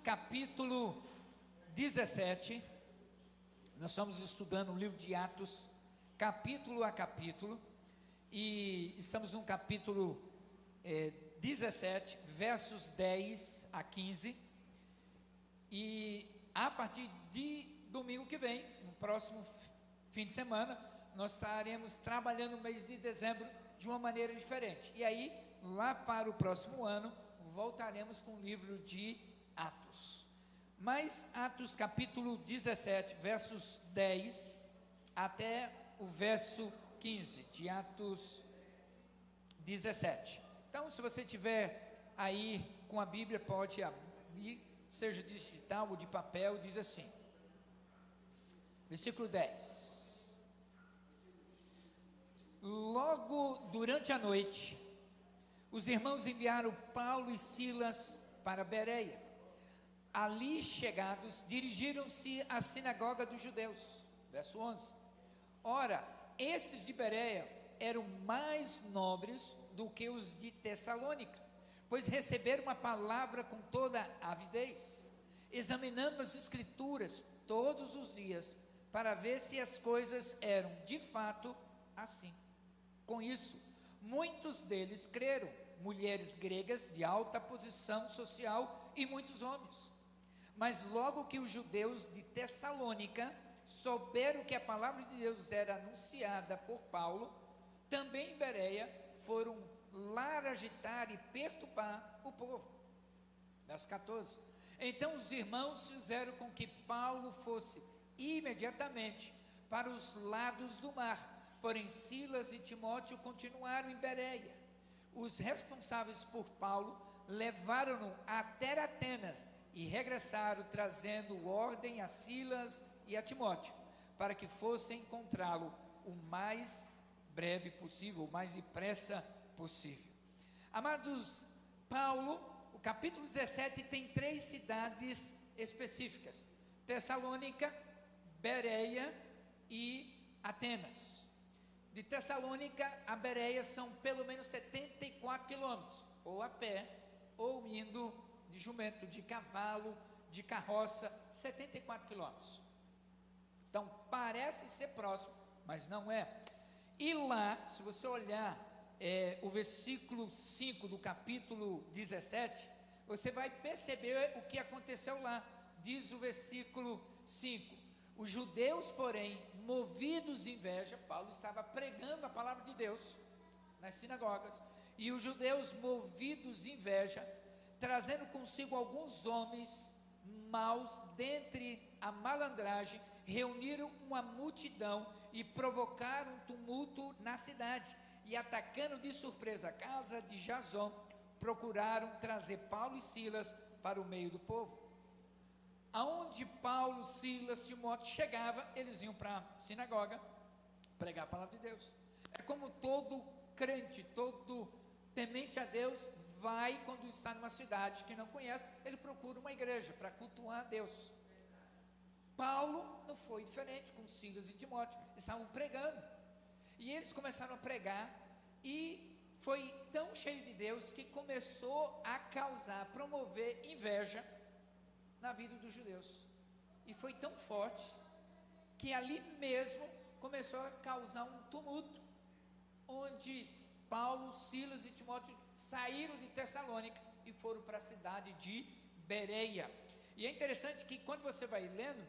capítulo 17. Nós estamos estudando o livro de Atos, capítulo a capítulo, e estamos no capítulo 17, versos 10 a 15, e a partir de domingo que vem, no próximo fim de semana, nós estaremos trabalhando o mês de dezembro de uma maneira diferente, e aí, lá para o próximo ano, voltaremos com o livro de Atos. Mas Atos capítulo 17, versos 10 até o verso 15 de Atos 17. Então, se você tiver aí com a Bíblia, pode abrir, seja digital ou de papel, diz assim, versículo 10. Logo durante a noite, os irmãos enviaram Paulo e Silas para Bereia. Ali chegados, dirigiram-se à sinagoga dos judeus. Verso 11. Ora, esses de Bereia eram mais nobres do que os de Tessalônica, pois receberam uma palavra com toda avidez, examinando as escrituras todos os dias, para ver se as coisas eram de fato assim. Com isso, muitos deles creram, mulheres gregas de alta posição social e muitos homens. Mas logo que os judeus de Tessalônica souberam que a palavra de Deus era anunciada por Paulo, também em Bereia foram lá agitar e perturbar o povo. Verso 14. Então os irmãos fizeram com que Paulo fosse imediatamente para os lados do mar, porém Silas e Timóteo continuaram em Bereia. Os responsáveis por Paulo levaram-no até Atenas e regressaram trazendo ordem a Silas e a Timóteo, para que fossem encontrá-lo o mais breve possível, o mais depressa possível. Amados, Paulo, o capítulo 17 tem 3 cidades específicas: Tessalônica, Bereia e Atenas. De Tessalônica a Bereia são pelo menos 74 quilômetros, ou a pé, ou indo de jumento, de cavalo, de carroça, 74 quilômetros. Então, parece ser próximo, mas não é. E lá, se você olhar o versículo 5 do capítulo 17, você vai perceber o que aconteceu lá. Diz o versículo 5: os judeus, porém, movidos de inveja, Paulo estava pregando a palavra de Deus nas sinagogas, e os judeus movidos de inveja, trazendo consigo alguns homens maus dentre a malandragem, reuniram uma multidão e provocaram um tumulto na cidade, e atacando de surpresa a casa de Jasón, procuraram trazer Paulo e Silas para o meio do povo. Aonde Paulo, Silas, Timóteo chegava, eles iam para a sinagoga pregar a palavra de Deus. É como todo crente, todo temente a Deus vai, quando está numa cidade que não conhece, ele procura uma igreja para cultuar a Deus. Paulo não foi diferente, com Silas e Timóteo, estavam pregando, e eles começaram a pregar, e foi tão cheio de Deus, que começou a causar, promover inveja na vida dos judeus, e foi tão forte, que ali mesmo começou a causar um tumulto, onde Paulo, Silas e Timóteo saíram de Tessalônica e foram para a cidade de Bereia. E é interessante que quando você vai lendo,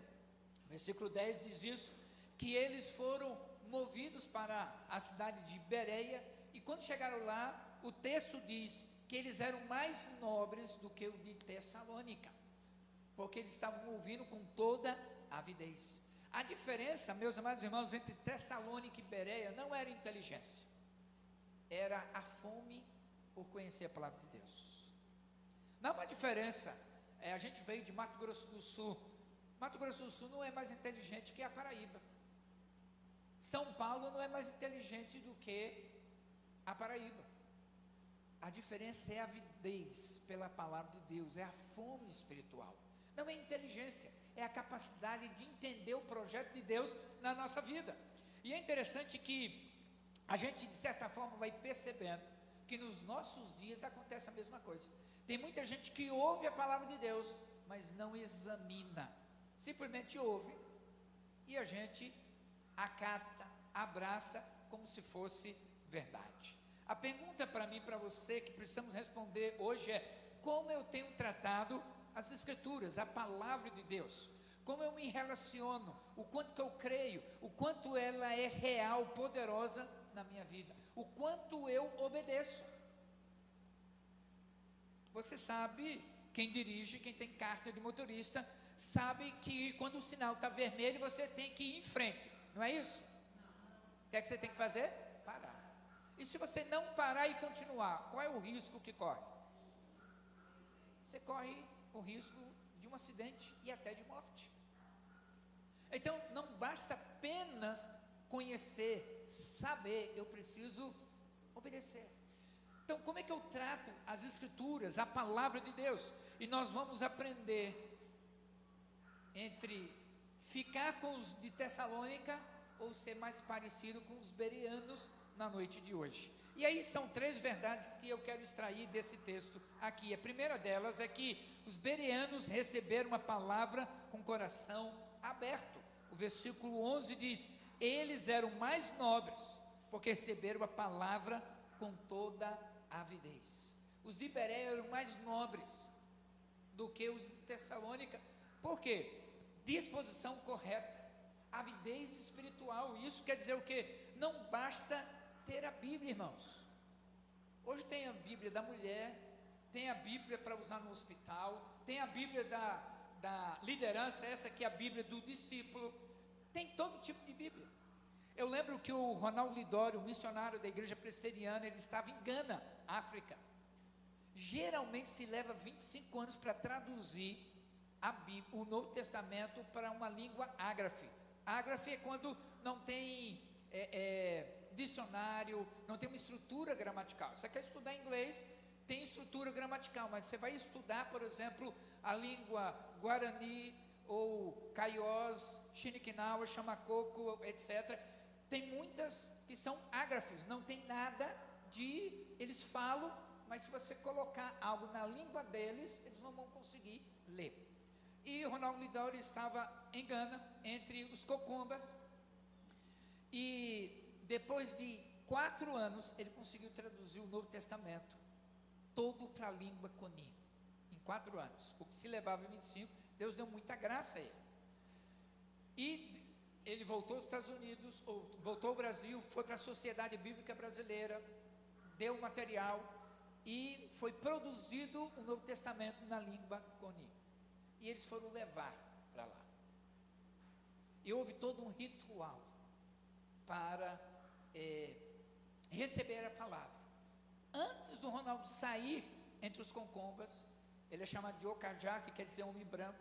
versículo 10 diz isso, que eles foram movidos para a cidade de Bereia, e quando chegaram lá, o texto diz que eles eram mais nobres do que o de Tessalônica, porque eles estavam ouvindo com toda avidez. A diferença, meus amados irmãos, entre Tessalônica e Bereia não era inteligência, era a fome por conhecer a palavra de Deus. Não há uma diferença. A gente veio de Mato Grosso do Sul. Mato Grosso do Sul não é mais inteligente que a Paraíba. São Paulo não é mais inteligente do que a Paraíba. A diferença é a avidez pela palavra de Deus, é a fome espiritual. Não é inteligência, é a capacidade de entender o projeto de Deus na nossa vida. E é interessante que a gente, de certa forma, vai percebendo que nos nossos dias acontece a mesma coisa. Tem muita gente que ouve a palavra de Deus, mas não examina. Simplesmente ouve e a gente acata, abraça como se fosse verdade. A pergunta para mim e para você que precisamos responder hoje é: como eu tenho tratado as Escrituras, a palavra de Deus? Como eu me relaciono? O quanto que eu creio? O quanto ela é real, poderosa na minha vida? O quanto eu obedeço? Você sabe, quem dirige, quem tem carta de motorista, sabe que quando o sinal está vermelho, você tem que ir em frente, não é isso? O que é que você tem que fazer? Parar. E se você não parar e continuar, qual é o risco que corre? Você corre o risco de um acidente e até de morte. Então, não basta apenas conhecer, saber, eu preciso obedecer. Então, como é que eu trato as Escrituras, a palavra de Deus? E nós vamos aprender entre ficar com os de Tessalônica ou ser mais parecido com os bereanos na noite de hoje. E aí são 3 verdades que eu quero extrair desse texto aqui. A primeira delas é que os bereanos receberam a palavra com coração aberto. O versículo 11 diz: eles eram mais nobres, porque receberam a palavra com toda avidez. Os de Bereia eram mais nobres do que os de Tessalônica. Por quê? Disposição correta, avidez espiritual. Isso quer dizer o quê? Não basta ter a Bíblia, irmãos. Hoje tem a Bíblia da mulher, tem a Bíblia para usar no hospital, tem a Bíblia da liderança, essa aqui é a Bíblia do discípulo, tem todo tipo de Bíblia. Eu lembro que o Ronaldo Lidório, missionário da igreja presbiteriana, ele estava em Gana, África. Geralmente se leva 25 anos para traduzir a Bíblia, o Novo Testamento, para uma língua ágrafe. Ágrafe é quando não tem dicionário, não tem uma estrutura gramatical. Você quer estudar inglês, tem estrutura gramatical, mas você vai estudar, por exemplo, a língua Guarani, ou Caiós, Xiniquinaua, Chamacoco, etc. Tem muitas que são ágrafes, não tem nada de... Eles falam, mas se você colocar algo na língua deles, eles não vão conseguir ler. E Ronaldo Lidório estava em Gana, entre os cocumbas, e depois de 4 anos, ele conseguiu traduzir o Novo Testamento todo para a língua Coni, em 4 anos, o que se levava em 25, Deus deu muita graça a ele. E ele voltou aos Estados Unidos, ou voltou ao Brasil, foi para a Sociedade Bíblica Brasileira, deu material, e foi produzido o Novo Testamento na língua Coni. E eles foram levar para lá. E houve todo um ritual para receber a palavra. Antes do Ronaldo sair entre os concombas, ele é chamado de Ocajá, que quer dizer homem branco,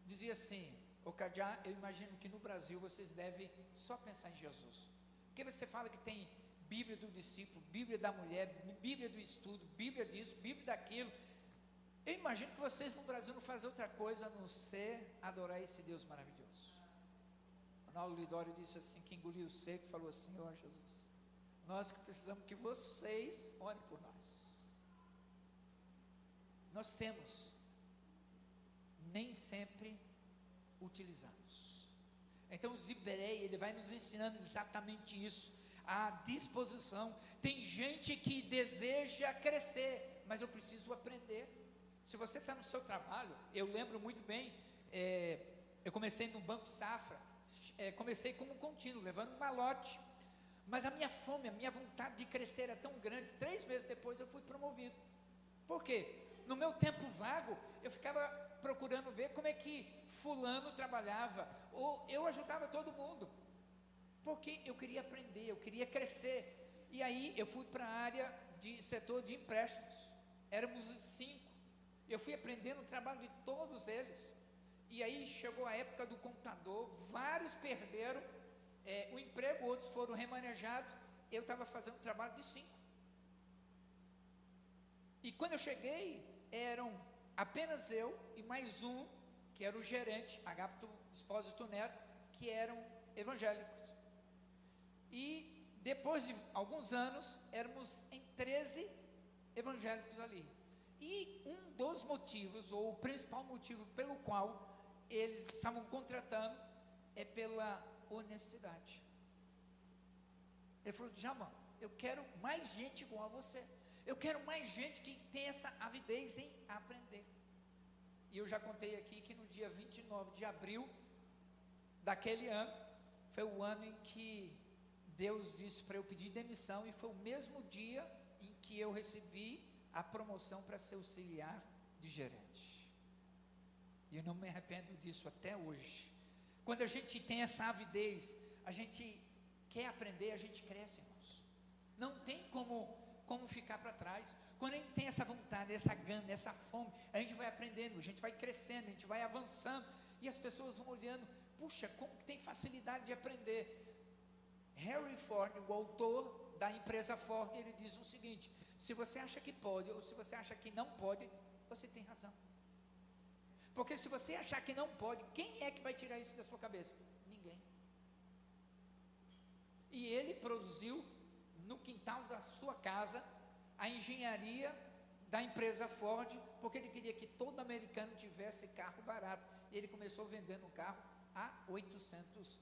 dizia assim: Ocajá, eu imagino que no Brasil vocês devem só pensar em Jesus, porque você fala que tem Bíblia do discípulo, Bíblia da mulher, Bíblia do estudo, Bíblia disso, Bíblia daquilo. Eu imagino que vocês no Brasil não fazem outra coisa a não ser adorar esse Deus maravilhoso. Ronaldo Lidório disse assim, que engoliu o seco, falou assim: ó Jesus, nós que precisamos que vocês orem por nós. Nós temos, nem sempre utilizamos. Então os de Bereia, ele vai nos ensinando exatamente isso, a disposição. Tem gente que deseja crescer, mas eu preciso aprender. Se você está no seu trabalho, eu lembro muito bem, eu comecei no Banco Safra, comecei como contínuo, levando um malote, mas a minha fome, a minha vontade de crescer era tão grande. 3 meses depois eu fui promovido. Por quê? No meu tempo vago, eu ficava procurando ver como é que fulano trabalhava, ou eu ajudava todo mundo, porque eu queria aprender, eu queria crescer. E aí eu fui para a área de setor de empréstimos, éramos os 5, eu fui aprendendo o trabalho de todos eles. E aí chegou a época do contador, vários perderam o emprego, outros foram remanejados, eu estava fazendo o trabalho de 5. E quando eu cheguei, eram apenas eu e mais um, que era o gerente, Agapto Espósito Neto, que eram evangélicos. E depois de alguns anos, éramos em 13 evangélicos ali. E um dos motivos, ou o principal motivo pelo qual eles estavam contratando, é pela honestidade. Ele falou: Djalma, eu quero mais gente igual a você. Eu quero mais gente que tem essa avidez em aprender. E eu já contei aqui que no dia 29 de abril daquele ano, foi o ano em que Deus disse para eu pedir demissão, e foi o mesmo dia em que eu recebi a promoção para ser auxiliar de gerente. E eu não me arrependo disso até hoje. Quando a gente tem essa avidez, a gente quer aprender, a gente cresce, irmãos. Não tem como ficar para trás. Quando a gente tem essa vontade, essa gana, essa fome, a gente vai aprendendo, a gente vai crescendo, a gente vai avançando, e as pessoas vão olhando: puxa, como que tem facilidade de aprender. Henry Ford, o autor da empresa Ford, ele diz o seguinte: se você acha que pode, ou se você acha que não pode, você tem razão. Porque se você achar que não pode, quem é que vai tirar isso da sua cabeça? Ninguém. E ele produziu no quintal da sua casa a engenharia da empresa Ford, porque ele queria que todo americano tivesse carro barato. E ele começou vendendo o carro a $800.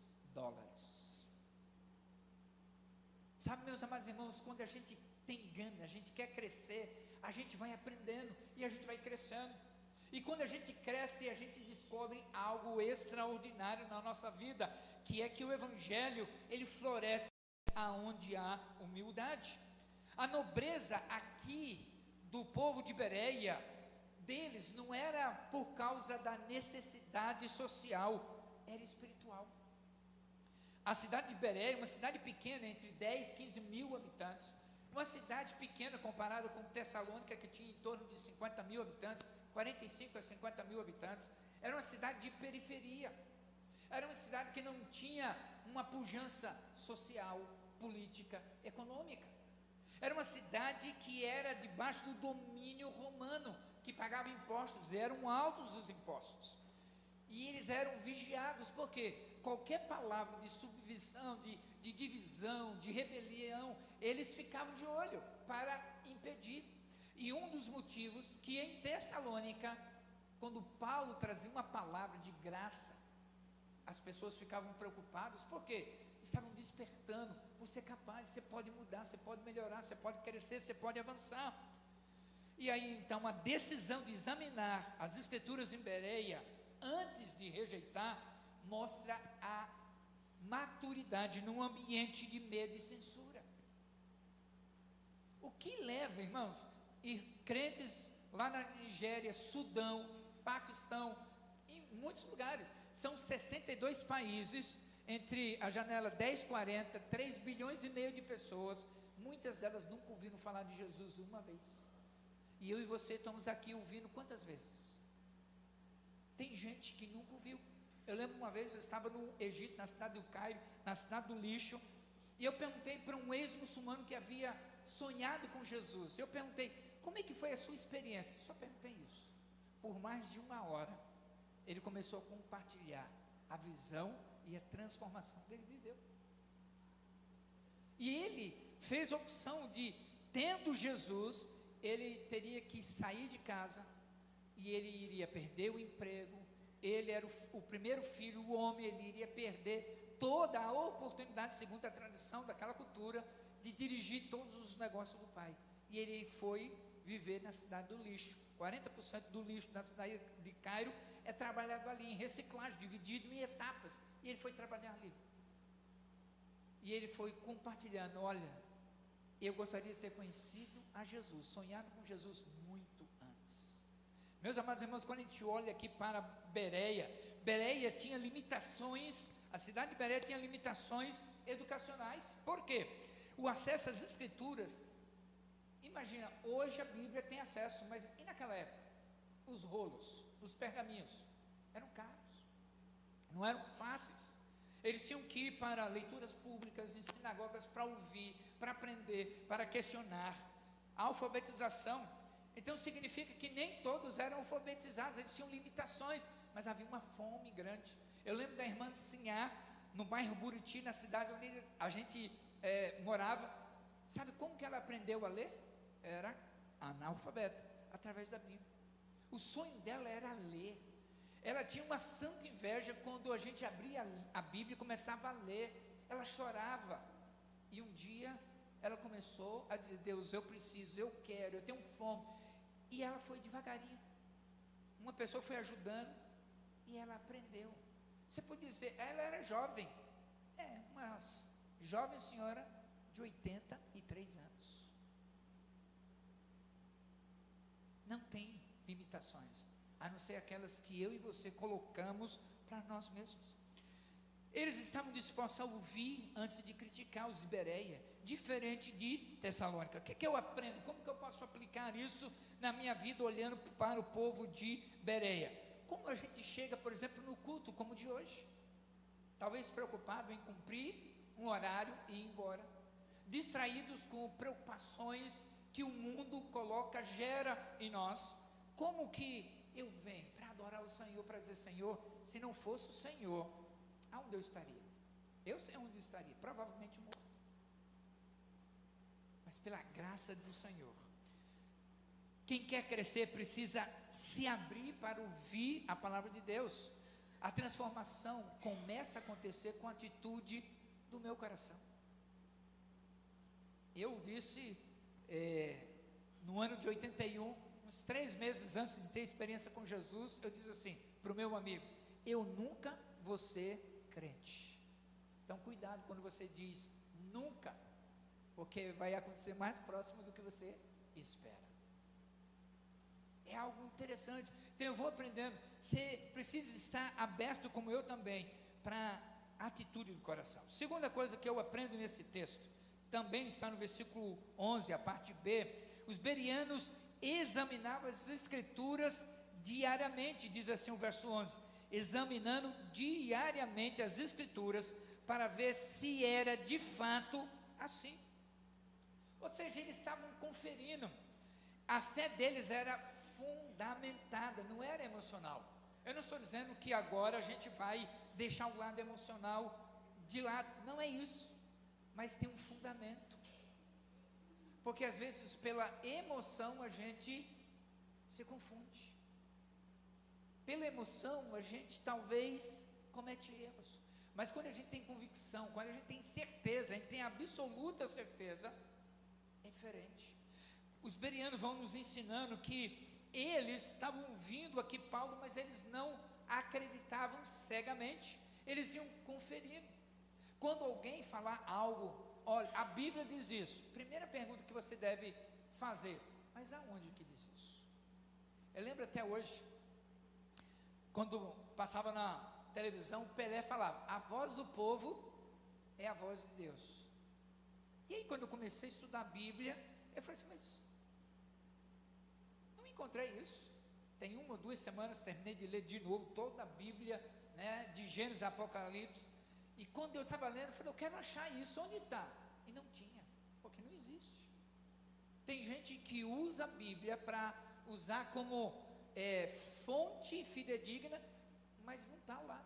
Sabe, meus amados irmãos, quando a gente tem gana, a gente quer crescer, a gente vai aprendendo e a gente vai crescendo. E quando a gente cresce, a gente descobre algo extraordinário na nossa vida, que é que o Evangelho, ele floresce aonde há humildade. A nobreza aqui do povo de Bereia, deles, não era por causa da necessidade social, era espiritual. A cidade de Bereia, uma cidade pequena, entre 10 e 15 mil habitantes, uma cidade pequena comparada com Tessalônica, que tinha em torno de 50 mil habitantes, 45 a 50 mil habitantes, era uma cidade de periferia, era uma cidade que não tinha uma pujança social, política, econômica. Era uma cidade que era debaixo do domínio romano, que pagava impostos, eram altos os impostos, e eles eram vigiados, porque qualquer palavra de subvisão, de divisão, de rebelião, eles ficavam de olho para impedir. E um dos motivos que em Tessalônica, quando Paulo trazia uma palavra de graça, as pessoas ficavam preocupadas, porque estavam despertando: você é capaz, você pode mudar, você pode melhorar, você pode crescer, você pode avançar. E aí então a decisão de examinar as escrituras em Bereia, antes de rejeitar, mostra a maturidade num ambiente de medo e censura. O que leva, irmãos, e crentes lá na Nigéria, Sudão, Paquistão, em muitos lugares, são 62 países, entre a janela 1040, 3 bilhões e meio de pessoas, muitas delas nunca ouviram falar de Jesus uma vez, e eu e você estamos aqui ouvindo quantas vezes? Tem gente que nunca ouviu. Eu lembro uma vez, eu estava no Egito, na cidade do Cairo, na cidade do lixo, e eu perguntei para um ex-muçulmano que havia sonhado com Jesus, eu perguntei: como é que foi a sua experiência? Só perguntei isso. Por mais de 1 hora, ele começou a compartilhar a visão e a transformação que ele viveu. E ele fez a opção de, tendo Jesus, ele teria que sair de casa, e ele iria perder o emprego, ele era o primeiro filho, o homem, ele iria perder toda a oportunidade, segundo a tradição daquela cultura, de dirigir todos os negócios do pai. E ele foi viver na cidade do lixo. 40% do lixo da cidade de Cairo é trabalhado ali em reciclagem, dividido em etapas, e ele foi trabalhar ali, e ele foi compartilhando: olha, eu gostaria de ter conhecido a Jesus, sonhado com Jesus muito antes. Meus amados irmãos, quando a gente olha aqui para Bereia, Bereia tinha limitações, a cidade de Bereia tinha limitações educacionais. Por quê? O acesso às escrituras, imagina, hoje a Bíblia tem acesso, mas e naquela época? Os rolos, os pergaminhos, eram caros, não eram fáceis. Eles tinham que ir para leituras públicas, em sinagogas, para ouvir, para aprender, para questionar. A alfabetização, então significa que nem todos eram alfabetizados, eles tinham limitações, mas havia uma fome grande. Eu lembro da irmã Sinhá, no bairro Buriti, na cidade onde a gente morava. Sabe como que ela aprendeu a ler? Era analfabeta. através da Bíblia. O sonho dela era ler. Ela tinha uma santa inveja quando a gente abria a Bíblia e começava a ler. Ela chorava. E um dia ela começou a dizer: Deus, eu preciso, eu quero, eu tenho fome. E ela foi devagarinho. Uma pessoa foi ajudando e ela aprendeu. Você pode dizer, ela era jovem. Uma jovem senhora de 83 anos. Não tem limitações, a não ser aquelas que eu e você colocamos para nós mesmos. Eles estavam dispostos a ouvir antes de criticar os de Bereia, diferente de Tessalônica. O que eu aprendo? Como que eu posso aplicar isso na minha vida, olhando para o povo de Bereia? Como a gente chega, por exemplo, no culto como o de hoje? Talvez preocupado em cumprir um horário e ir embora, distraídos com preocupações que o mundo coloca, gera em nós. Como que eu venho para adorar o Senhor, para dizer: Senhor, se não fosse o Senhor, aonde eu estaria? Eu sei onde estaria, provavelmente morto. Mas pela graça do Senhor, quem quer crescer precisa se abrir para ouvir a palavra de Deus. A transformação começa a acontecer com a atitude do meu coração. Eu disse, no ano de 81, uns 3 meses antes de ter experiência com Jesus, eu disse assim para o meu amigo: eu nunca vou ser crente. Então cuidado quando você diz nunca, porque vai acontecer mais próximo do que você espera. É algo interessante. Então eu vou aprendendo. Você precisa estar aberto, como eu também, para a atitude do coração. Segunda coisa que eu aprendo nesse texto, também está no versículo 11, a parte B. Os bereanos examinavam as escrituras diariamente, diz assim o verso 11, examinando diariamente as escrituras para ver se era de fato assim. Ou seja, eles estavam conferindo. A fé deles era fundamentada, não era emocional. Eu não estou dizendo que agora a gente vai deixar o lado emocional de lado, não é isso, mas tem um fundamento. Porque às vezes pela emoção a gente se confunde. Pela emoção a gente talvez comete erros. Mas quando a gente tem convicção, quando a gente tem certeza, a gente tem absoluta certeza, é diferente. Os bereanos vão nos ensinando que eles estavam ouvindo aqui Paulo, mas eles não acreditavam cegamente, eles iam conferindo. Quando alguém falar algo, olha, a Bíblia diz isso, primeira pergunta que você deve fazer: mas aonde que diz isso? Eu lembro até hoje, quando passava na televisão, o Pelé falava: a voz do povo é a voz de Deus. E aí quando eu comecei a estudar a Bíblia, eu falei assim: mas não encontrei isso. Tem 1 ou 2 semanas, terminei de ler de novo toda a Bíblia, né, de Gênesis a Apocalipse, e quando eu estava lendo, eu falei: eu quero achar isso, onde está? E não tinha, porque não existe. Tem gente que usa a Bíblia para usar como fonte fidedigna, mas não está lá.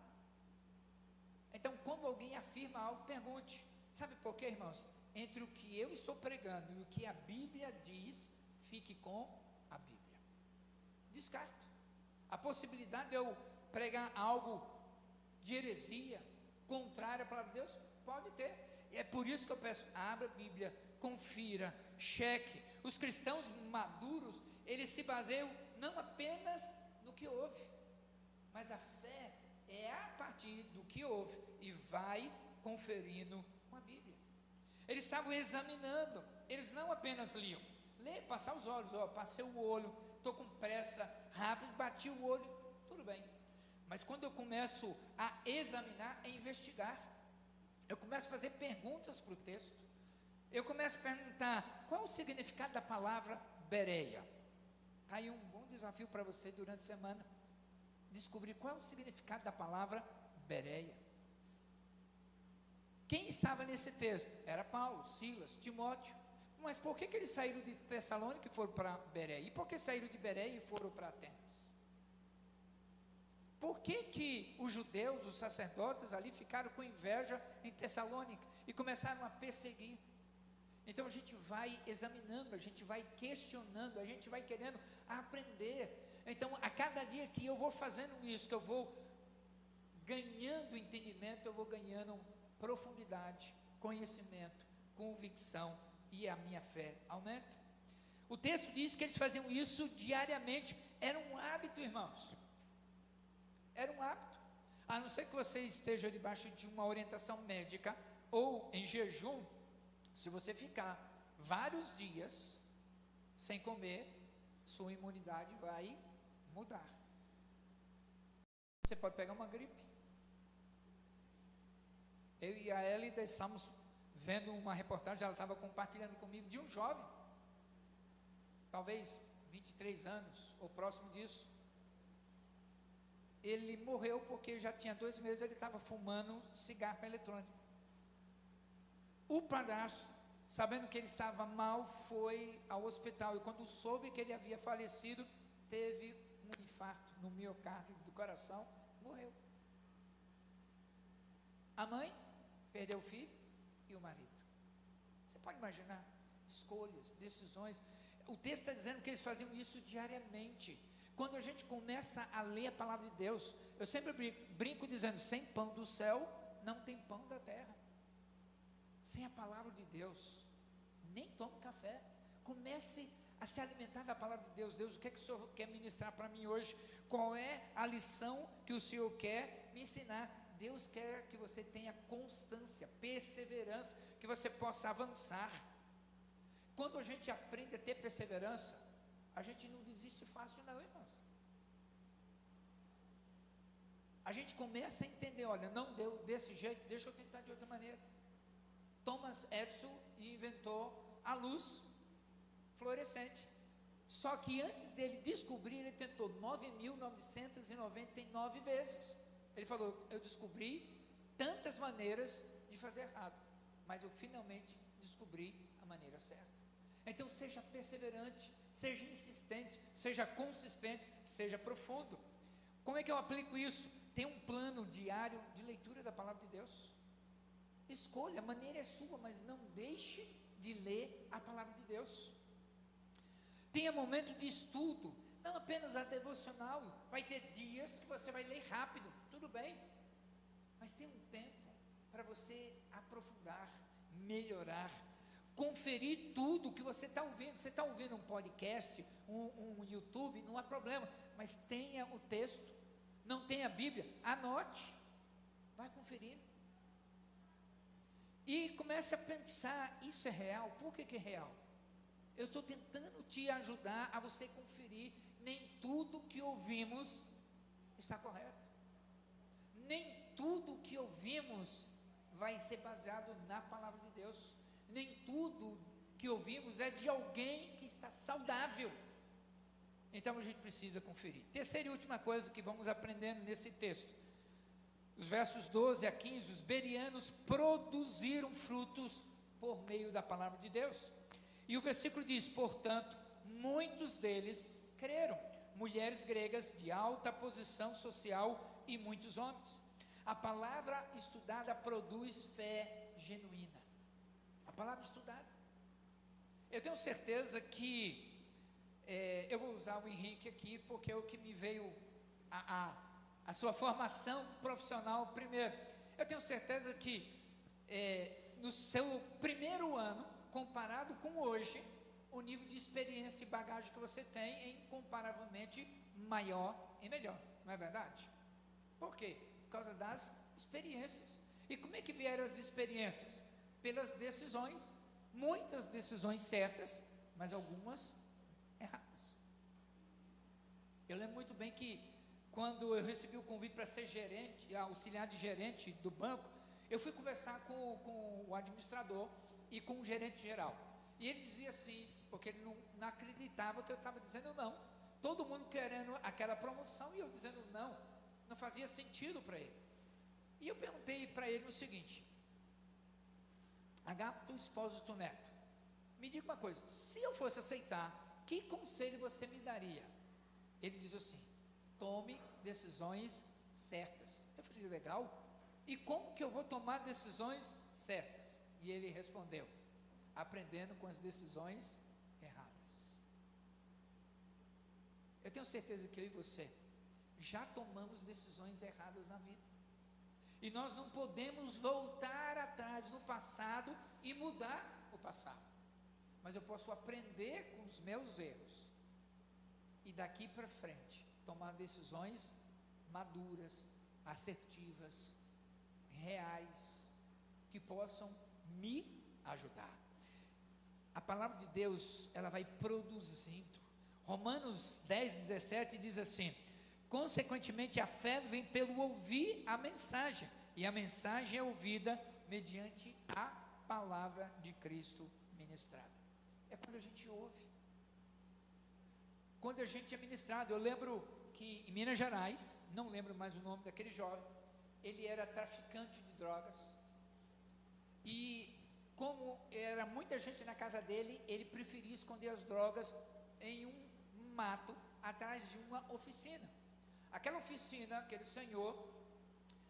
Então quando alguém afirma algo, pergunte: sabe por quê, irmãos? Entre o que eu estou pregando e o que a Bíblia diz, fique com a Bíblia. Descarto. A possibilidade de eu pregar algo de heresia, contrário à palavra de Deus, pode ter. E é por isso que eu peço: abra a Bíblia, confira, cheque. Os cristãos maduros, eles se baseiam não apenas no que ouve, mas a fé é a partir do que ouve e vai conferindo com a Bíblia. Eles estavam examinando, eles não apenas liam. Ler, passar os olhos, passei o olho, estou com pressa, rápido, bati o olho, tudo bem. Mas quando eu começo a examinar, a investigar, eu começo a fazer perguntas para o texto. Eu começo a perguntar: qual é o significado da palavra Bereia? Está aí um bom desafio para você durante a semana, descobrir qual é o significado da palavra Bereia. Quem estava nesse texto? Era Paulo, Silas, Timóteo. Mas por que eles saíram de Tessalônica e foram para Bereia? E por que saíram de Bereia e foram para Atenas? Por que os judeus, os sacerdotes ali ficaram com inveja em Tessalônica e começaram a perseguir? Então a gente vai examinando, a gente vai questionando, a gente vai querendo aprender. Então a cada dia que eu vou fazendo isso, que eu vou ganhando entendimento, eu vou ganhando profundidade, conhecimento, convicção, e a minha fé aumenta. O texto diz que eles faziam isso diariamente. Era um hábito, irmãos. Era um hábito. A não ser que você esteja debaixo de uma orientação médica ou em jejum, se você ficar vários dias sem comer, sua imunidade vai mudar. Você pode pegar uma gripe. Eu e a Elida estamos vendo uma reportagem, ela estava compartilhando comigo, de um jovem, talvez 23 anos, ou próximo disso. Ele morreu porque já tinha 2 meses, ele estava fumando cigarro eletrônico. O padrasto, sabendo que ele estava mal, foi ao hospital, e quando soube que ele havia falecido, teve um infarto no miocárdio do coração, morreu. A mãe perdeu o filho e o marido. Você pode imaginar? Escolhas, decisões. O texto está dizendo que eles faziam isso diariamente. Quando a gente começa a ler a palavra de Deus, eu sempre brinco dizendo: sem pão do céu, não tem pão da terra. Sem a palavra de Deus, nem tome café. Comece a se alimentar da palavra de Deus. Deus, o que é que o Senhor quer ministrar para mim hoje? Qual é a lição que o Senhor quer me ensinar? Deus quer que você tenha constância, perseverança, que você possa avançar. Quando a gente aprende a ter perseverança, a gente não desiste fácil não, irmãos. A gente começa a entender, olha, não deu desse jeito, deixa eu tentar de outra maneira. Thomas Edison inventou a luz fluorescente. Só que antes dele descobrir, ele tentou 9.999 vezes. Ele falou: eu descobri tantas maneiras de fazer errado, mas eu finalmente descobri a maneira certa. Então seja perseverante, seja insistente, seja consistente, seja profundo. Como é que eu aplico isso? Tem um plano diário de leitura da palavra de Deus. Escolha, a maneira é sua, mas não deixe de ler a palavra de Deus. Tenha momento de estudo, não apenas a devocional. Vai ter dias que você vai ler rápido, tudo bem, mas tem um tempo para você aprofundar, melhorar, conferir tudo que você está ouvindo. Você está ouvindo um podcast, um YouTube, não há problema, mas tenha o texto. Não tem a Bíblia, anote, vai conferir. E comece a pensar: isso é real? Por que é real? Eu estou tentando te ajudar a você conferir. Nem tudo que ouvimos está correto. Nem tudo que ouvimos vai ser baseado na palavra de Deus. Nem tudo que ouvimos é de alguém que está saudável. Então a gente precisa conferir. Terceira e última coisa que vamos aprendendo nesse texto. Os versos 12 a 15, os bereanos produziram frutos por meio da palavra de Deus. E o versículo diz: portanto, muitos deles creram, mulheres gregas de alta posição social e muitos homens. A palavra estudada produz fé genuína. A palavra estudada. Eu tenho certeza que, eu vou usar o Henrique aqui, porque é o que me veio a sua formação profissional primeiro. Eu tenho certeza que no seu primeiro ano, comparado com hoje, o nível de experiência e bagagem que você tem é incomparavelmente maior e melhor, não é verdade? Por quê? Por causa das experiências. E como é que vieram as experiências? Pelas decisões, muitas decisões certas, mas algumas erradas. Eu lembro muito bem que quando eu recebi o convite para ser gerente, auxiliar de gerente do banco, eu fui conversar com o administrador e com o gerente geral. E ele dizia assim, porque ele não acreditava que eu estava dizendo não. Todo mundo querendo aquela promoção e eu dizendo não. Não fazia sentido para ele. E eu perguntei para ele o seguinte: Agapo, Espósito Neto, me diga uma coisa, se eu fosse aceitar, que conselho você me daria? Ele diz assim: tome decisões certas. Eu falei: legal, e como que eu vou tomar decisões certas? E ele respondeu: aprendendo com as decisões erradas. Eu tenho certeza que eu e você já tomamos decisões erradas na vida, e nós não podemos voltar atrás no passado e mudar o passado, mas eu posso aprender com os meus erros, e daqui para frente, tomar decisões maduras, assertivas, reais, que possam me ajudar. A palavra de Deus, ela vai produzindo. Romanos 10:17 diz assim: consequentemente a fé vem pelo ouvir a mensagem, e a mensagem é ouvida mediante a palavra de Cristo ministrada. É quando a gente ouve, quando a gente é ministrado. Eu lembro que em Minas Gerais, não lembro mais o nome daquele jovem, ele era traficante de drogas, e como era muita gente na casa dele, ele preferia esconder as drogas em um mato, atrás de uma oficina. Aquela oficina, aquele senhor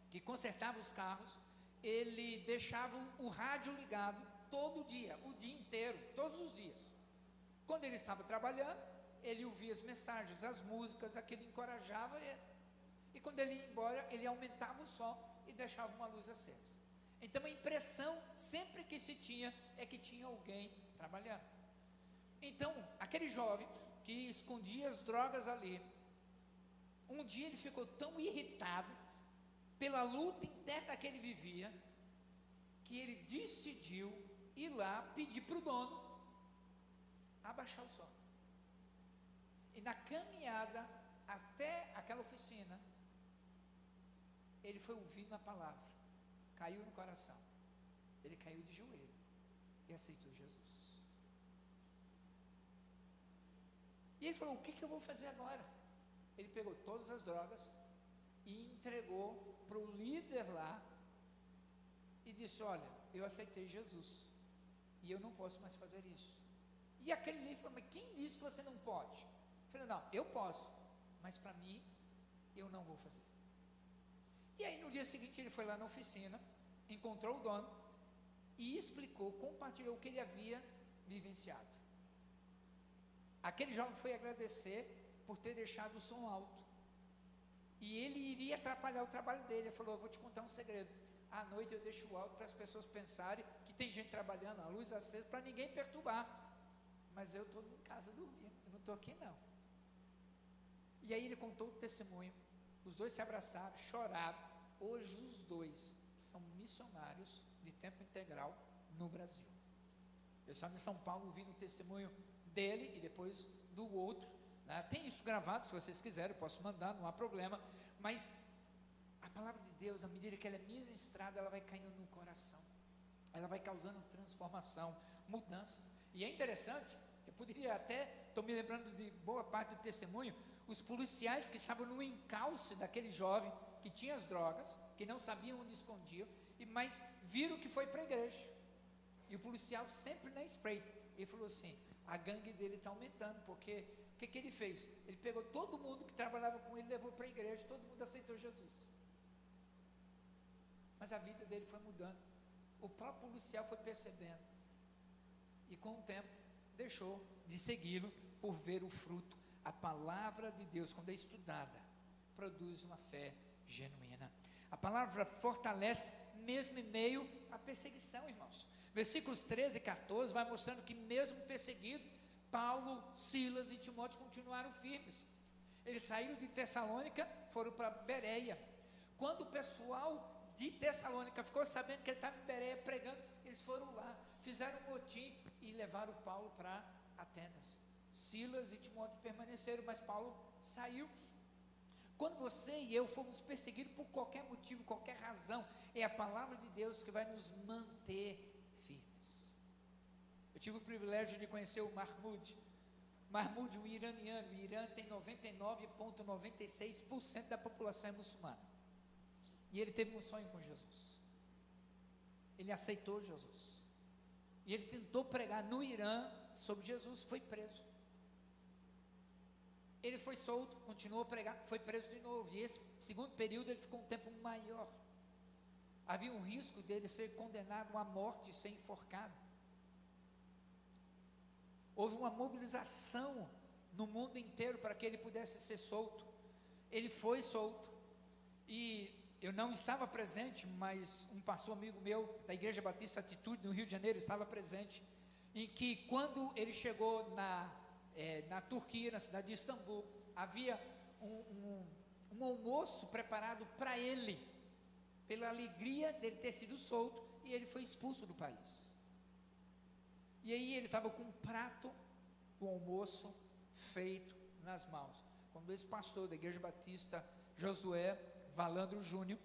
que consertava os carros, ele deixava o rádio ligado todo dia, o dia inteiro, todos os dias. Quando ele estava trabalhando, ele ouvia as mensagens, as músicas, aquilo encorajava ele. E quando ele ia embora, ele aumentava o som e deixava uma luz acesa. Então a impressão sempre que se tinha é que tinha alguém trabalhando. Então aquele jovem que escondia as drogas ali, um dia ele ficou tão irritado pela luta interna que ele vivia, que ele decidiu ir lá pedir para o dono abaixar o som. E na caminhada até aquela oficina, ele foi ouvindo a palavra, caiu no coração, ele caiu de joelho e aceitou Jesus. E ele falou: o que eu vou fazer agora? Ele pegou todas as drogas e entregou para o líder lá e disse: olha, eu aceitei Jesus e eu não posso mais fazer isso. E aquele líder falou: mas quem disse que você não pode? Eu falei: não, eu posso, mas para mim eu não vou fazer. E aí no dia seguinte ele foi lá na oficina, encontrou o dono e explicou, compartilhou o que ele havia vivenciado. Aquele jovem foi agradecer por ter deixado o som alto, e ele iria atrapalhar o trabalho dele. Ele falou: eu vou te contar um segredo, à noite eu deixo o alto para as pessoas pensarem que tem gente trabalhando, a luz acesa, para ninguém perturbar, mas eu estou em casa dormindo, eu não estou aqui não. E aí ele contou o testemunho, os dois se abraçaram, choraram. Hoje os dois são missionários de tempo integral no Brasil. Eu estava em São Paulo ouvindo o testemunho dele e depois do outro, né? Tem isso gravado, se vocês quiserem, eu posso mandar, não há problema. Mas a palavra de Deus, à medida que ela é ministrada, ela vai caindo no coração, ela vai causando transformação, mudanças. E é interessante, eu poderia até, estou me lembrando de boa parte do testemunho, os policiais que estavam no encalço daquele jovem que tinha as drogas, que não sabiam onde escondiam, mas viram que foi para a igreja. E o policial sempre na espreita, ele falou assim: a gangue dele está aumentando, porque o que ele fez? Ele pegou todo mundo que trabalhava com ele, levou para a igreja, todo mundo aceitou Jesus. Mas a vida dele foi mudando, o próprio policial foi percebendo, e com o tempo deixou de segui-lo por ver o fruto. A palavra de Deus, quando é estudada, produz uma fé genuína. A palavra fortalece mesmo em meio à perseguição, irmãos. Versículos 13 e 14 vai mostrando que mesmo perseguidos, Paulo, Silas e Timóteo continuaram firmes. Eles saíram de Tessalônica, foram para Bereia. Quando o pessoal de Tessalônica ficou sabendo que ele estava em Bereia pregando, eles foram lá, fizeram um motim e levaram Paulo para Atenas. Silas e Timóteo permaneceram, mas Paulo saiu. Quando você e eu fomos perseguidos por qualquer motivo, qualquer razão, é a palavra de Deus que vai nos manter firmes. Eu tive o privilégio de conhecer o Mahmoud, um iraniano. O Irã tem 99,96% da população é muçulmana, e ele teve um sonho com Jesus, ele aceitou Jesus, e ele tentou pregar no Irã sobre Jesus, foi preso. Ele foi solto, continuou a pregar, foi preso de novo, e esse segundo período ele ficou um tempo maior. Havia um risco dele ser condenado à morte, ser enforcado. Houve uma mobilização no mundo inteiro para que ele pudesse ser solto. Ele foi solto. E eu não estava presente, mas um pastor amigo meu da Igreja Batista Atitude, no Rio de Janeiro, estava presente, em que quando ele chegou na Turquia, na cidade de Istambul, havia um almoço preparado para ele, pela alegria dele ter sido solto, e ele foi expulso do país. E aí ele estava com um prato do almoço feito nas mãos, quando esse pastor da Igreja Batista, Josué Valandro Júnior,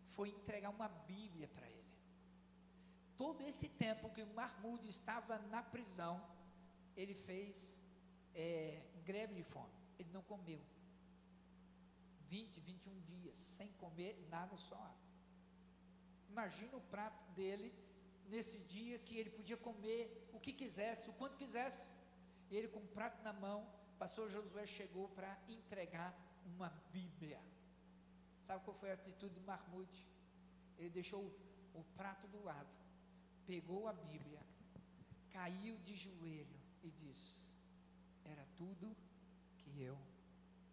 foi entregar uma Bíblia para ele. Todo esse tempo que o Mahmoud estava na prisão, ele fez greve de fome, ele não comeu, 20, 21 dias, sem comer nada, só água. Imagina o prato dele, nesse dia que ele podia comer o que quisesse, o quanto quisesse, e ele com o prato na mão, o pastor Josué chegou para entregar uma Bíblia. Sabe qual foi a atitude do Mahmoud? Ele deixou o prato do lado, pegou a Bíblia, caiu de joelho e disse: era tudo que eu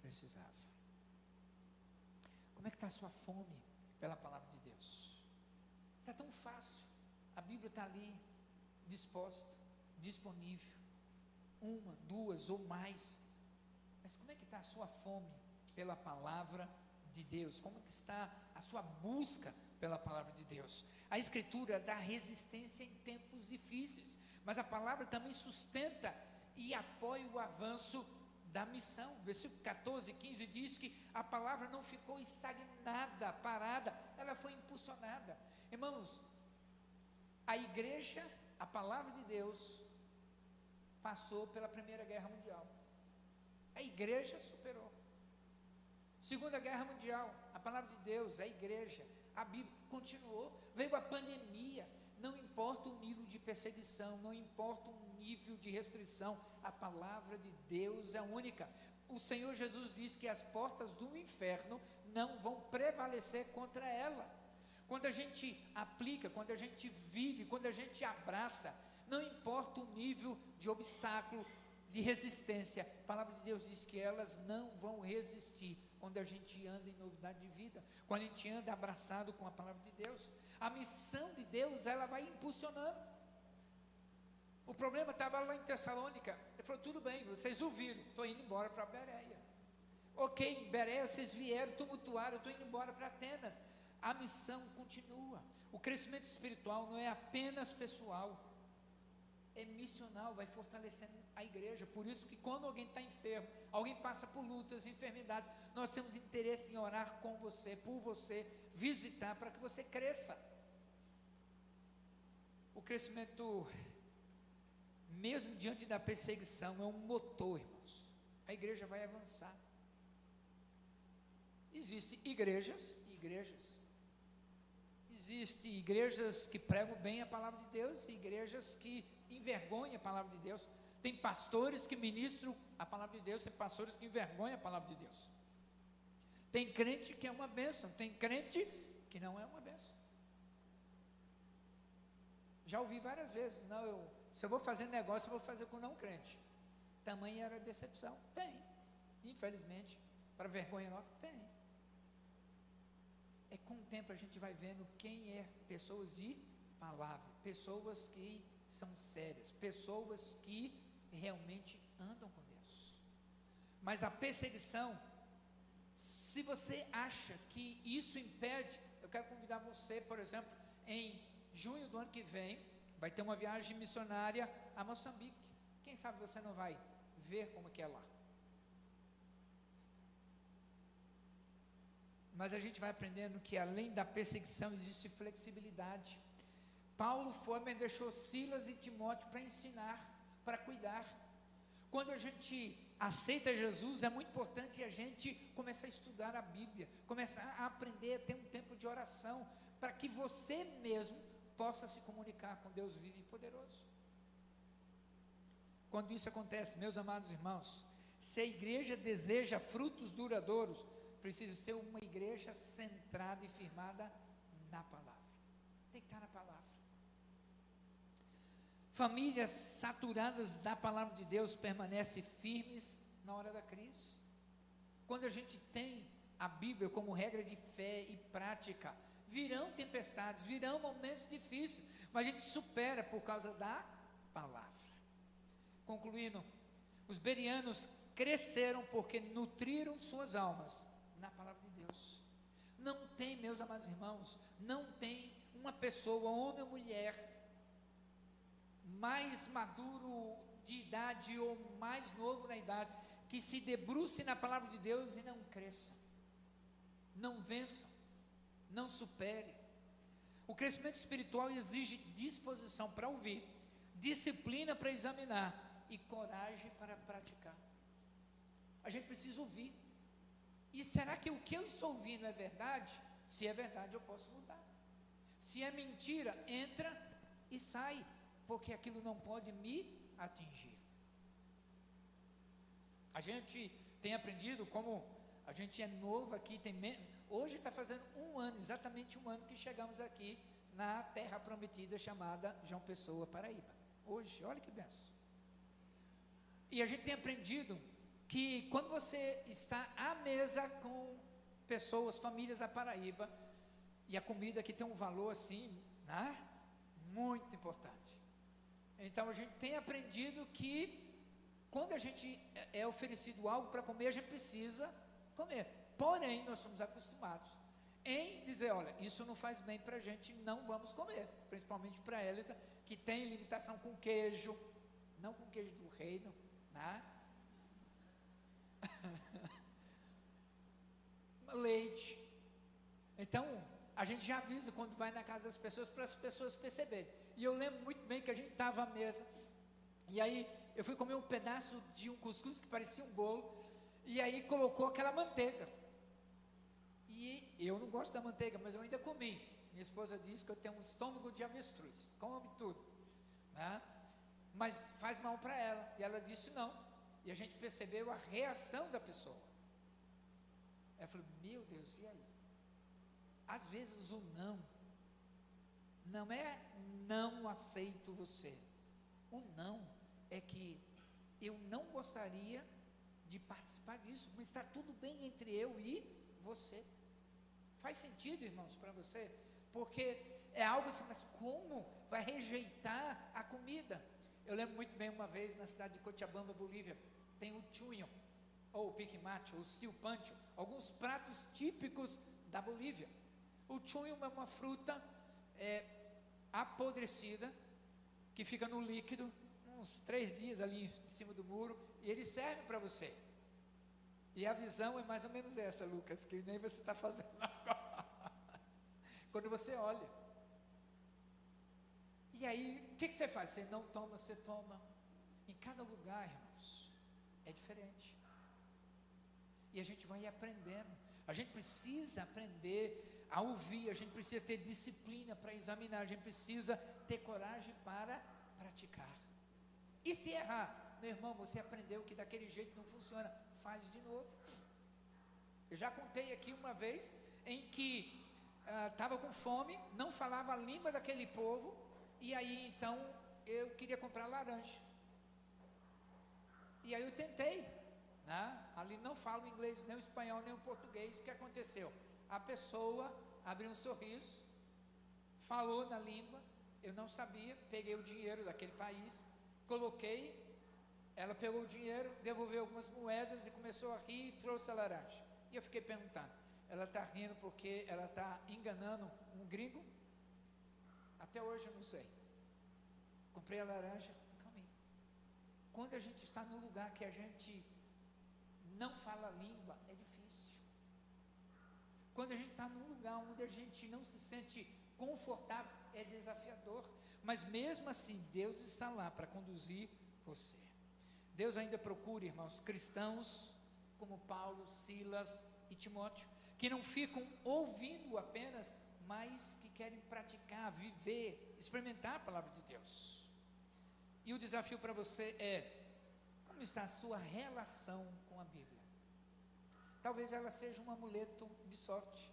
precisava. Como é que está a sua fome pela palavra de Deus? Está tão fácil, a Bíblia está ali, disposta, disponível, uma, duas ou mais, mas como é que está a sua fome pela palavra de Deus? Como que está a sua busca pela palavra de Deus? A Escritura dá resistência em tempos difíceis, mas a palavra também sustenta e apoia o avanço da missão. Versículo 14, 15 diz que a palavra não ficou estagnada, parada, ela foi impulsionada. Irmãos, a igreja, a palavra de Deus, passou pela Primeira Guerra Mundial, a igreja superou. Segunda Guerra Mundial, a palavra de Deus, a igreja, a Bíblia continuou. Veio a pandemia, não importa o nível de perseguição, não importa o nível de restrição, a palavra de Deus é única. O Senhor Jesus diz que as portas do inferno não vão prevalecer contra ela. Quando a gente aplica, quando a gente vive, quando a gente abraça, não importa o nível de obstáculo, de resistência, a palavra de Deus diz que elas não vão resistir quando a gente anda em novidade de vida, quando a gente anda abraçado com a palavra de Deus. A missão de Deus, ela vai impulsionando. O problema estava lá em Tessalônica. Ele falou: tudo bem, vocês ouviram, estou indo embora para Bereia. Ok, em Bereia vocês vieram, tumultuaram, eu estou indo embora para Atenas. A missão continua. O crescimento espiritual não é apenas pessoal, é missional, vai fortalecendo a igreja. Por isso que quando alguém está enfermo, alguém passa por lutas, enfermidades, nós temos interesse em orar com você, por você, visitar, para que você cresça. O crescimento, mesmo diante da perseguição, é um motor, irmãos. A igreja vai avançar. Existem igrejas e igrejas. Existem igrejas que pregam bem a palavra de Deus e igrejas que envergonham a palavra de Deus. Tem pastores que ministram a palavra de Deus, tem pastores que envergonham a palavra de Deus. Tem crente que é uma bênção, tem crente que não é uma bênção. Já ouvi várias vezes: não, se eu vou fazer negócio, eu vou fazer com não crente. Tamanha era a decepção. Tem, infelizmente, para vergonha nossa, tem. É com o tempo a gente vai vendo quem é pessoas de palavra, pessoas que são sérias, pessoas que realmente andam com Deus. Mas a perseguição, se você acha que isso impede, eu quero convidar você, por exemplo, em junho do ano que vem, vai ter uma viagem missionária a Moçambique. Quem sabe você não vai ver como que é lá. Mas a gente vai aprendendo que além da perseguição existe flexibilidade. Paulo foi, mas deixou Silas e Timóteo para ensinar, para cuidar. Quando a gente aceita Jesus, é muito importante a gente começar a estudar a Bíblia, começar a aprender a ter um tempo de oração, para que você mesmo possa se comunicar com Deus vivo e poderoso. Quando isso acontece, meus amados irmãos, se a igreja deseja frutos duradouros, precisa ser uma igreja centrada e firmada na palavra. Tem que estar na palavra. Famílias saturadas da palavra de Deus permanecem firmes na hora da crise. Quando a gente tem a Bíblia como regra de fé e prática, virão tempestades, virão momentos difíceis, mas a gente supera por causa da palavra. Concluindo, os bereanos cresceram porque nutriram suas almas na palavra de Deus. Não tem, meus amados irmãos, não tem uma pessoa, homem ou mulher, mais maduro de idade ou mais novo na idade, que se debruce na palavra de Deus e não cresça, não vença, não supere. O crescimento espiritual exige disposição para ouvir, disciplina para examinar e coragem para praticar. A gente precisa ouvir. E será que o que eu estou ouvindo é verdade? Se é verdade, eu posso mudar. Se é mentira, entra e sai, porque aquilo não pode me atingir. A gente tem aprendido, como a gente é novo aqui, hoje está fazendo um ano, exatamente um ano que chegamos aqui na terra prometida chamada João Pessoa, Paraíba. Hoje, olha que benção. E a gente tem aprendido que quando você está à mesa com pessoas, famílias da Paraíba, e a comida aqui tem um valor assim, né, muito importante. Então a gente tem aprendido que quando a gente é oferecido algo para comer, a gente precisa comer. Porém, nós somos acostumados em dizer, olha, isso não faz bem para a gente, não vamos comer. Principalmente para a Hélida, que tem limitação com queijo, não com queijo do reino, né? Leite. Então, a gente já avisa quando vai na casa das pessoas, para as pessoas perceberem. E eu lembro muito bem que a gente estava à mesa, e aí eu fui comer um pedaço de um cuscuz que parecia um bolo, e aí colocou aquela manteiga. E eu não gosto da manteiga, mas eu ainda comi. Minha esposa disse que eu tenho um estômago de avestruz, come tudo, né? Mas faz mal para ela. E ela disse não. E a gente percebeu a reação da pessoa. Ela falou, meu Deus, e aí? Às vezes o não é não aceito você. O não é que eu não gostaria de participar disso, mas está tudo bem entre eu e você. Faz sentido, irmãos, para você? Porque é algo assim, mas como vai rejeitar a comida? Eu lembro muito bem uma vez na cidade de Cochabamba, Bolívia, tem o chunho, ou o pique-mate, ou o silpancho, alguns pratos típicos da Bolívia. O chunho é uma fruta apodrecida, que fica no líquido, uns 3 dias ali em cima do muro, e ele serve para você. E a visão é mais ou menos essa, Lucas, que nem você está fazendo agora. Quando você olha. E aí, o que você faz? Você não toma, você toma. Em cada lugar, irmãos, é diferente. E a gente vai aprendendo. A gente precisa aprender a ouvir, a gente precisa ter disciplina para examinar, a gente precisa ter coragem para praticar. E se errar, meu irmão, você aprendeu que daquele jeito não funciona, faz de novo. Eu já contei aqui uma vez em que estava com fome, não falava a língua daquele povo, e aí então eu queria comprar laranja. E aí eu tentei, né? Ali não falo inglês, nem o espanhol, nem o português. O que aconteceu? A pessoa abriu um sorriso, falou na língua, eu não sabia, peguei o dinheiro daquele país, coloquei, ela pegou o dinheiro, devolveu algumas moedas e começou a rir e trouxe a laranja. E eu fiquei perguntando, ela está rindo porque ela está enganando um gringo? Até hoje eu não sei. Comprei a laranja e comi. Quando a gente está num lugar que a gente não fala a língua, é difícil. Quando a gente está num lugar onde a gente não se sente confortável, é desafiador. Mas mesmo assim, Deus está lá para conduzir você. Deus ainda procura, irmãos, cristãos como Paulo, Silas e Timóteo, que não ficam ouvindo apenas, mas que querem praticar, viver, experimentar a palavra de Deus. E o desafio para você é, como está a sua relação com a Bíblia? Talvez ela seja um amuleto de sorte.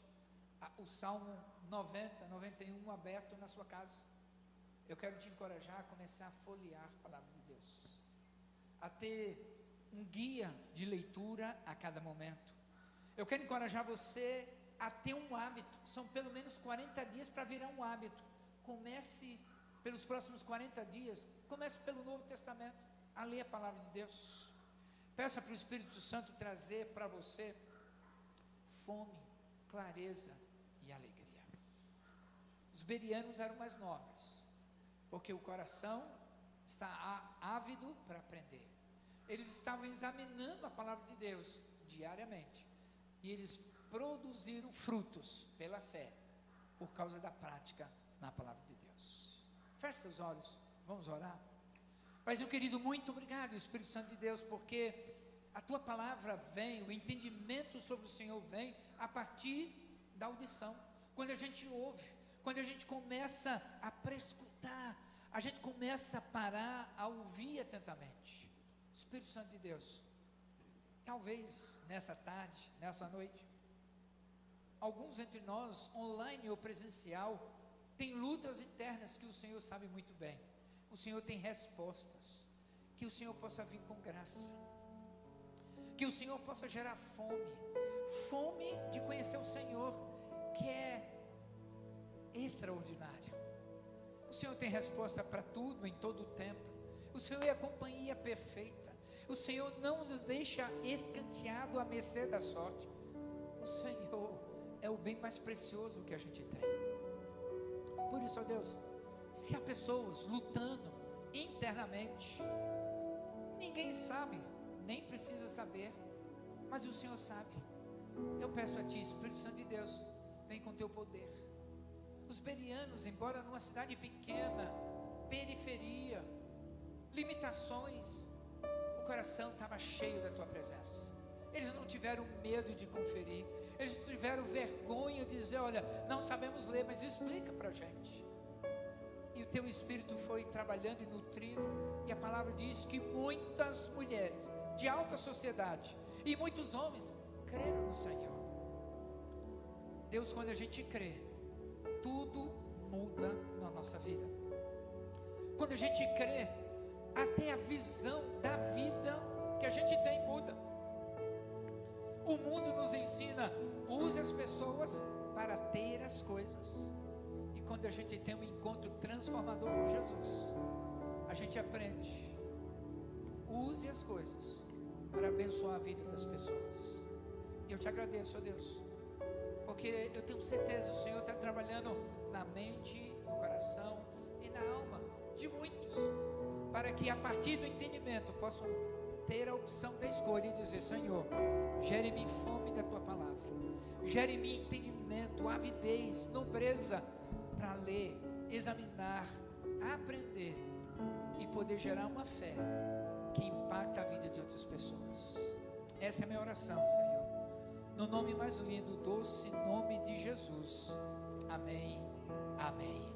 O Salmo 90, 91 aberto na sua casa. eu quero te encorajar a começar a folhear a palavra de Deus, a ter um guia de leitura a cada momento. Eu quero encorajar você a ter um hábito. São pelo menos 40 dias para virar um hábito. Comece pelos próximos 40 dias, comece pelo Novo Testamento, a ler a palavra de Deus. Peça para o Espírito Santo trazer para você fome, clareza e alegria. Os bereanos eram mais nobres, porque o coração está ávido para aprender. Eles estavam examinando a palavra de Deus diariamente, e eles produziram frutos pela fé, por causa da prática na palavra de Deus. Feche seus olhos, vamos orar. Paizinho querido, muito obrigado, Espírito Santo de Deus, porque a tua palavra vem, o entendimento sobre o Senhor vem a partir da audição. Quando a gente ouve, quando a gente começa a prescrutar, a gente começa a parar, a ouvir atentamente. Espírito Santo de Deus, talvez nessa tarde, nessa noite, alguns entre nós, online ou presencial, tem lutas internas que o Senhor sabe muito bem. O Senhor tem respostas. Que o Senhor possa vir com graça, que o Senhor possa gerar fome de conhecer o Senhor, que é extraordinário. O Senhor tem resposta para tudo, em todo o tempo. O Senhor é a companhia perfeita. O Senhor não nos deixa escanteado à mercê da sorte. O Senhor é o bem mais precioso que a gente tem. Por isso, ó Deus, se há pessoas lutando internamente, ninguém sabe, nem precisa saber, mas o Senhor sabe. Eu peço a Ti, Espírito Santo de Deus, vem com Teu poder. Os bereanos, embora numa cidade pequena, periferia, limitações, o coração estava cheio da Tua presença. Eles não tiveram medo de conferir, eles tiveram vergonha de dizer: olha, não sabemos ler, mas explica para a gente. E o Teu Espírito foi trabalhando e nutrindo, e a palavra diz que muitas mulheres de alta sociedade e muitos homens creram no Senhor. Deus, quando a gente crê, tudo muda na nossa vida. Quando a gente crê, até a visão da vida que a gente tem muda. O mundo nos ensina: use as pessoas para ter as coisas. E quando a gente tem um encontro transformador com Jesus, a gente aprende: use as coisas para abençoar a vida das pessoas. E eu te agradeço, ó Deus, porque eu tenho certeza o Senhor está trabalhando na mente, no coração e na alma de muitos, para que a partir do entendimento possam ter a opção da escolha e dizer: Senhor, gere em mim fome da Tua palavra, gere em mim entendimento, avidez, nobreza, para ler, examinar, aprender e poder gerar uma fé que impacta a vida de outras pessoas. Essa é a minha oração, Senhor, no nome mais lindo, doce nome de Jesus. Amém, amém.